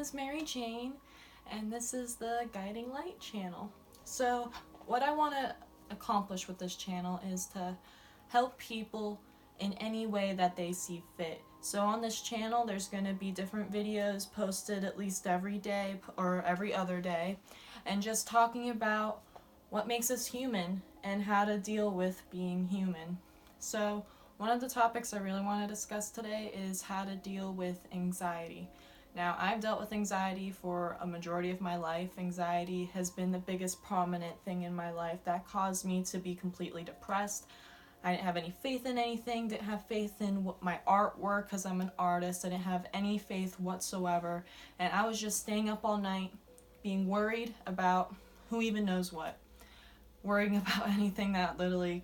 is Mary Jane, and this is the Guiding Light channel. So, what I want to accomplish with this channel is to help people in any way that they see fit. So, on this channel, there's going to be different videos posted at least every day or every other day, and just talking about what makes us human and how to deal with being human. So, one of the topics I really want to discuss today is how to deal with anxiety. Now, I've dealt with anxiety for a majority of my life. Anxiety has been the biggest prominent thing in my life that caused me to be completely depressed. I didn't have any faith in anything, didn't have faith in my artwork because I'm an artist. I didn't have any faith whatsoever. And I was just staying up all night, being worried about who even knows what. Worrying about anything that literally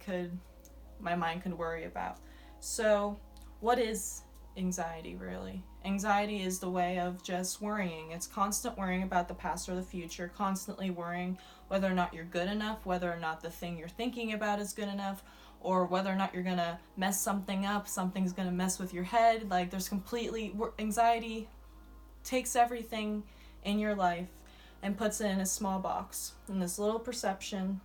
my mind could worry about. So, what is anxiety really? Anxiety is the way of just worrying. It's constant worrying about the past or the future, constantly worrying whether or not you're good enough, whether or not the thing you're thinking about is good enough, or whether or not you're gonna mess something up, something's gonna mess with your head. Like, anxiety takes everything in your life and puts it in a small box, in this small perception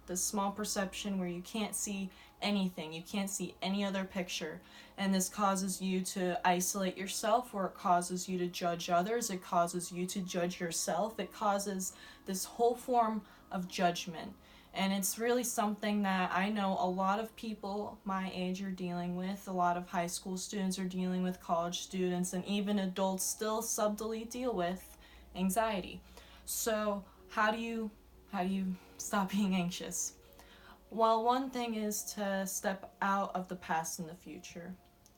where you can't see anything, you can't see any other picture, and this causes you to isolate yourself, or it causes you to judge others, it causes you to judge yourself, it causes this whole form of judgment. And it's really something that I know a lot of people my age are dealing with. A lot of high school students are dealing with, college students, and even adults still subtly deal with anxiety. So, how do you stop being anxious? Well, one thing is to step out of the past and the future.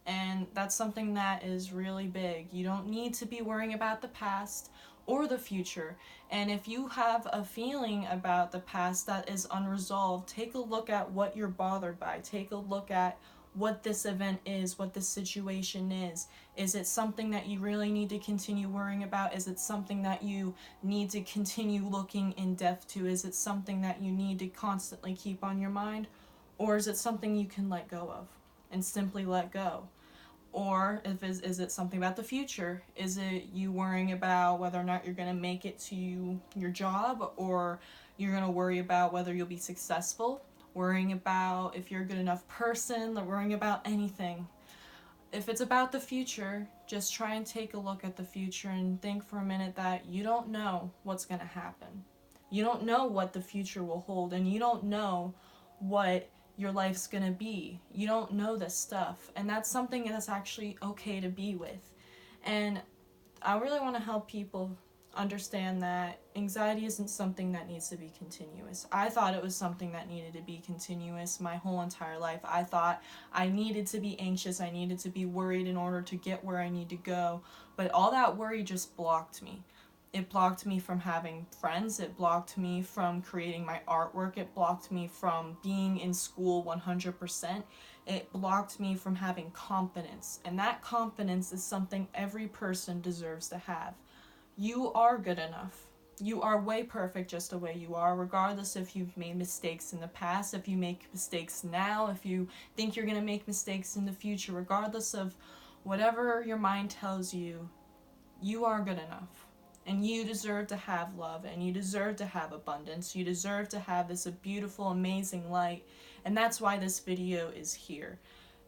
And that's something that is really big. You don't need to be worrying about the past or the future. And if you have a feeling about the past that is unresolved, take a look at what you're bothered by. Take a look at what this event is, what this situation is. Is it something that you really need to continue worrying about? Is it something that you need to continue looking in depth to? Is it something that you need to constantly keep on your mind? Or is it something you can let go of and simply let go? Or is it something about the future? Is it you worrying about whether or not you're going to make it to your job, or you're going to worry about whether you'll be successful? Worrying about if you're a good enough person, worrying about anything. If it's about the future, just try and take a look at the future and think for a minute that you don't know what's going to happen. You don't know what the future will hold, and you don't know what your life's going to be. You don't know this stuff, and that's something that's actually okay to be with. And I really want to help people understand that anxiety isn't something that needs to be continuous. I thought it was something that needed to be continuous my whole entire life. I thought I needed to be anxious, I needed to be worried in order to get where I need to go. But all that worry just blocked me. It blocked me from having friends, it blocked me from creating my artwork, it blocked me from being in school 100%. It blocked me from having confidence. And that confidence is something every person deserves to have. You are good enough. You are way perfect just the way you are, regardless if you've made mistakes in the past, if you make mistakes now, if you think you're going to make mistakes in the future, regardless of whatever your mind tells you, you are good enough. And you deserve to have love, and you deserve to have abundance. You deserve to have this beautiful, amazing light. And that's why this video is here.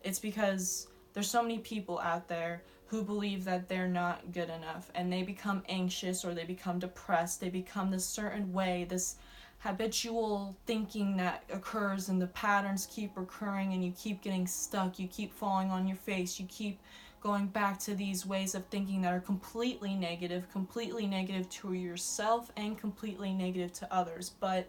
It's because there's so many people out there who believe that they're not good enough, and they become anxious, or they become depressed. They become this certain way, this habitual thinking that occurs, and the patterns keep recurring, and you keep getting stuck. You keep falling on your face. You keep going back to these ways of thinking that are completely negative to yourself and completely negative to others. But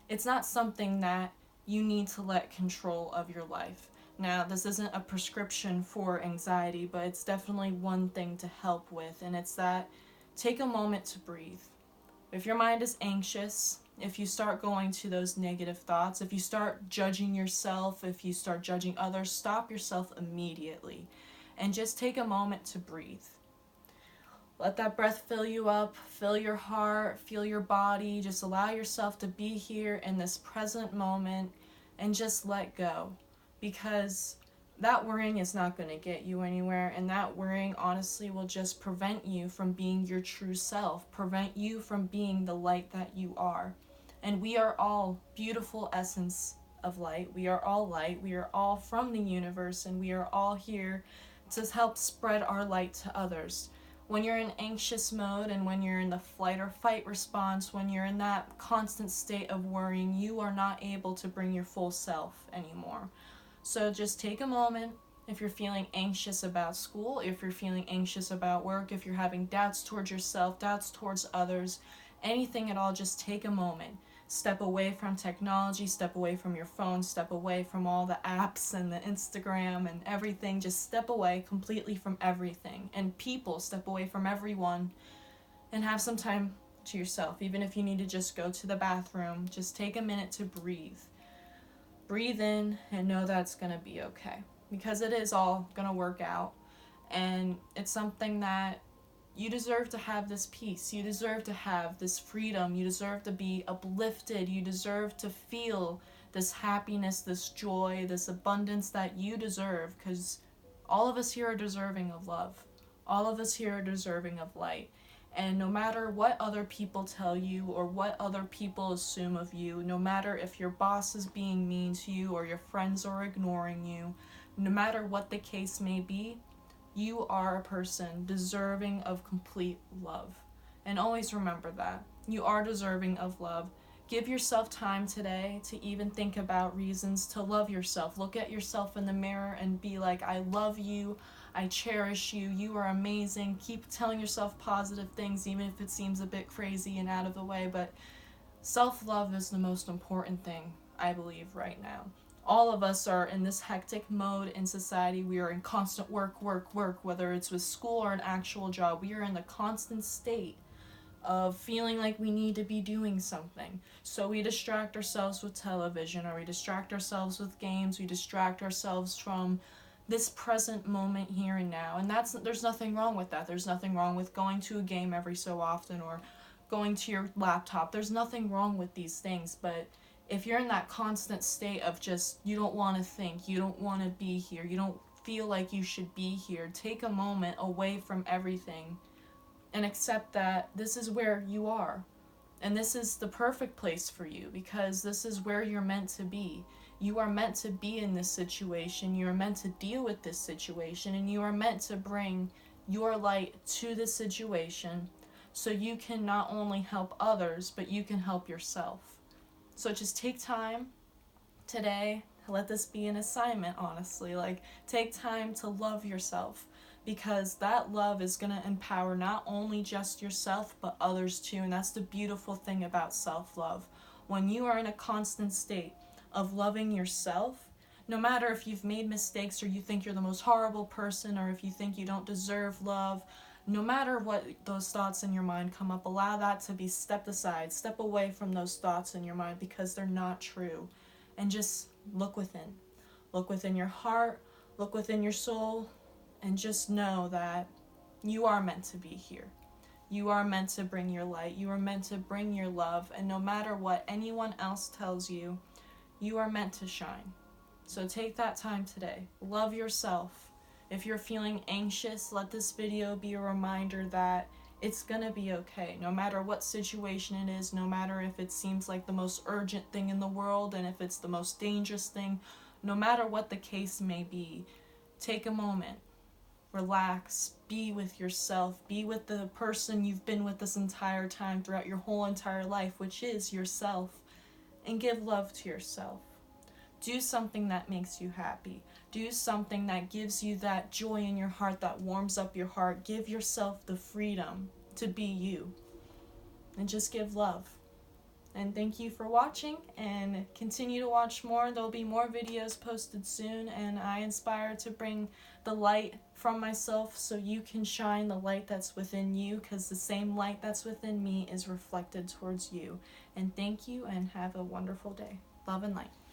it's not something that you need to let control of your life. Now, this isn't a prescription for anxiety, but it's definitely one thing to help with, and it's that take a moment to breathe. If your mind is anxious, if you start going to those negative thoughts, if you start judging yourself, if you start judging others, stop yourself immediately and just take a moment to breathe. Let that breath fill you up, fill your heart, feel your body. Just allow yourself to be here in this present moment and just let go. Because that worrying is not going to get you anywhere, and that worrying honestly will just prevent you from being your true self, prevent you from being the light that you are. And we are all beautiful essence of light. We are all light. We are all from the universe, and we are all here to help spread our light to others. When you're in anxious mode and when you're in the flight or fight response, when you're in that constant state of worrying, you are not able to bring your full self anymore. So just take a moment. If you're feeling anxious about school, if you're feeling anxious about work, if you're having doubts towards yourself, doubts towards others, anything at all, just take a moment. Step away from technology, step away from your phone, step away from all the apps and the Instagram and everything. Just step away completely from everything. And people, step away from everyone and have some time to yourself. Even if you need to just go to the bathroom, just take a minute to breathe. Breathe in and know that it's going to be okay, because it is all going to work out, and it's something that you deserve to have this peace, you deserve to have this freedom, you deserve to be uplifted, you deserve to feel this happiness, this joy, this abundance that you deserve, because all of us here are deserving of love. All of us here are deserving of light. And no matter what other people tell you or what other people assume of you, no matter if your boss is being mean to you or your friends are ignoring you, no matter what the case may be, you are a person deserving of complete love. And always remember that. You are deserving of love. Give yourself time today to even think about reasons to love yourself. Look at yourself in the mirror and be like, I love you. I cherish you. You are amazing. Keep telling yourself positive things, even if it seems a bit crazy and out of the way. But self-love is the most important thing, I believe, right now. All of us are in this hectic mode in society. We are in constant work, whether it's with school or an actual job. We are in the constant state of feeling like we need to be doing something. So we distract ourselves with television, or we distract ourselves with games, we distract ourselves from this present moment here and now. And there's nothing wrong with that. There's nothing wrong with going to a game every so often or going to your laptop. There's nothing wrong with these things, but if you're in that constant state of just, you don't want to think, you don't want to be here, you don't feel like you should be here, take a moment away from everything and accept that this is where you are. And this is the perfect place for you, because this is where you're meant to be. You are meant to be in this situation. You are meant to deal with this situation. And you are meant to bring your light to this situation so you can not only help others, but you can help yourself. So just take time today. Let this be an assignment, honestly. Like, take time to love yourself, because that love is going to empower not only just yourself, but others too. And that's the beautiful thing about self-love. When you are in a constant state of loving yourself, no matter if you've made mistakes or you think you're the most horrible person, or if you think you don't deserve love, no matter what those thoughts in your mind come up, allow that to be stepped aside. Step away from those thoughts in your mind, because they're not true. And just look within. Look within your heart, look within your soul, and just know that you are meant to be here. You are meant to bring your light. You are meant to bring your love. And no matter what anyone else tells you, you are meant to shine. So take that time today. Love yourself. If you're feeling anxious, let this video be a reminder that it's gonna be okay. No matter what situation it is, no matter if it seems like the most urgent thing in the world, and if it's the most dangerous thing, no matter what the case may be, take a moment. Relax, be with yourself, be with the person you've been with this entire time, throughout your whole entire life, which is yourself, and give love to yourself. Do something that makes you happy. Do something that gives you that joy in your heart, that warms up your heart. Give yourself the freedom to be you, and just give love. And thank you for watching, and continue to watch more. There'll be more videos posted soon, and I aspire to bring the light from myself so you can shine the light that's within you, because the same light that's within me is reflected towards you. And thank you, and have a wonderful day. Love and light.